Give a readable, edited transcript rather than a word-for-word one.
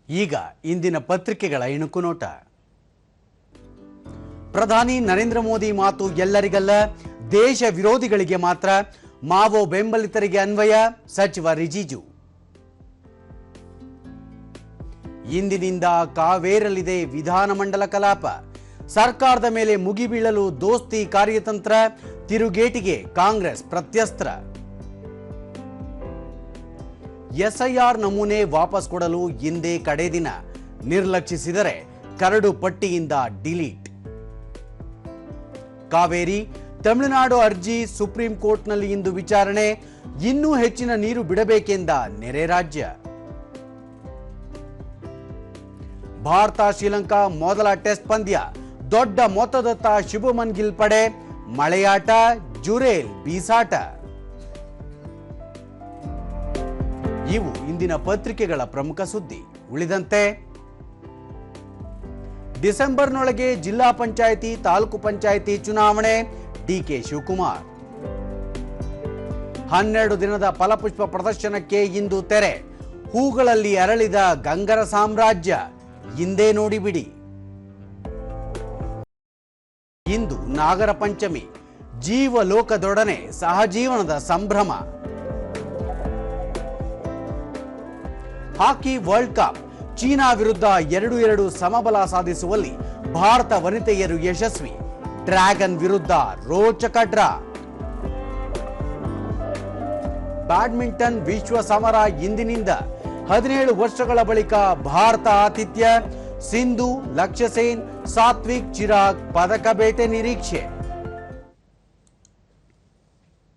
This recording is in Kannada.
ಈಗ ಇಂದಿನ ಪತ್ರಿಕೆಗಳ ಇಣುಕು ನೋಟ. ಪ್ರಧಾನಿ ನರೇಂದ್ರ ಮೋದಿ ಮಾತು ಎಲ್ಲರಿಗಲ್ಲ, ದೇಶ ವಿರೋಧಿಗಳಿಗೆ ಮಾತ್ರ, ಮಾವೋ ಬೆಂಬಲಿತರಿಗೆ ಅನ್ವಯ, ಸಚಿವ ರಿಜಿಜು. ಇಂದಿನಿಂದ ಕಾವೇರಲಿದೆ ವಿಧಾನಮಂಡಲ ಕಲಾಪ, ಸರ್ಕಾರದ ಮೇಲೆ ಮುಗಿಬೀಳಲು ದೋಸ್ತಿ ಕಾರ್ಯತಂತ್ರ, ತಿರುಗೇಟಿಗೆ ಕಾಂಗ್ರೆಸ್ ಪ್ರತ್ಯಸ್ತ್ರ. ಎಸ್ಐಆರ್ ನಮೂನೆ ವಾಪಸ್ ಕೊಡಲು ಇಂದೇ ಕಡೆ ದಿನ, ನಿರ್ಲಕ್ಷಿಸಿದರೆ ಕರಡು ಪಟ್ಟಿಯಿಂದ ಡಿಲೀಟ್. ಕಾವೇರಿ ತಮಿಳುನಾಡು ಅರ್ಜಿ ಸುಪ್ರೀಂ ಕೋರ್ಟ್ನಲ್ಲಿ ಇಂದು ವಿಚಾರಣೆ, ಇನ್ನೂ ಹೆಚ್ಚಿನ ನೀರು ಬಿಡಬೇಕೆಂದ ನೆರೆ ರಾಜ್ಯ. ಭಾರತ ಶ್ರೀಲಂಕಾ ಮೊದಲ ಟೆಸ್ಟ್ ಪಂದ್ಯ, ದೊಡ್ಡ ಮೊತ್ತದತ್ತ ಶುಭಮನ್ ಗಿಲ್ ಪಡೆ, ಮಳೆಯಾಟ, ಜುರೇಲ್ ಬೀಸಾಟ. ಇವು ಇಂದಿನ ಪತ್ರಿಕೆಗಳ ಪ್ರಮುಖ ಸುದ್ದಿ. ಉಳಿದಂತೆ ಡಿಸೆಂಬರ್ನೊಳಗೆ ಜಿಲ್ಲಾ ಪಂಚಾಯಿತಿ, ತಾಲೂಕು ಪಂಚಾಯಿತಿ ಚುನಾವಣೆ, ಡಿಕೆ ಶಿವಕುಮಾರ್. 12 ದಿನದ ಫಲಪುಷ್ಪ ಪ್ರದರ್ಶನಕ್ಕೆ ಇಂದು ತೆರೆ, ಹೂಗಳಲ್ಲಿ ಅರಳಿದ ಗಂಗರ ಸಾಮ್ರಾಜ್ಯ, ಹಿಂದೆ ನೋಡಿಬಿಡಿ. ಇಂದು ನಾಗರ ಪಂಚಮಿ, ಜೀವಲೋಕದೊಡನೆ ಸಹಜೀವನದ ಸಂಭ್ರಮ. ಹಾಕಿ ವರ್ಲ್ಡ್ ಕಪ್, ಚೀನಾ ವಿರುದ್ಧ 2-2 ಸಮಬಲ ಸಾಧಿಸುವಲ್ಲಿ ಭಾರತ ವನಿತೆಯರು ಯಶಸ್ವಿ, ಡ್ರ್ಯಾಗನ್ ವಿರುದ್ಧ ರೋಚಕ ಡ್ರಾ. ಬ್ಯಾಡ್ಮಿಂಟನ್ ವಿಶ್ವ ಸಮರ ಇಂದಿನಿಂದ, 17 ವರ್ಷಗಳ ಬಳಿಕ ಭಾರತ ಆತಿಥ್ಯ, ಸಿಂಧು, ಲಕ್ಷ್ಯ ಸೇನ್, ಸಾತ್ವಿಕ್, ಚಿರಾಗ್ ಪದಕ ಬೇಟೆ ನಿರೀಕ್ಷೆ.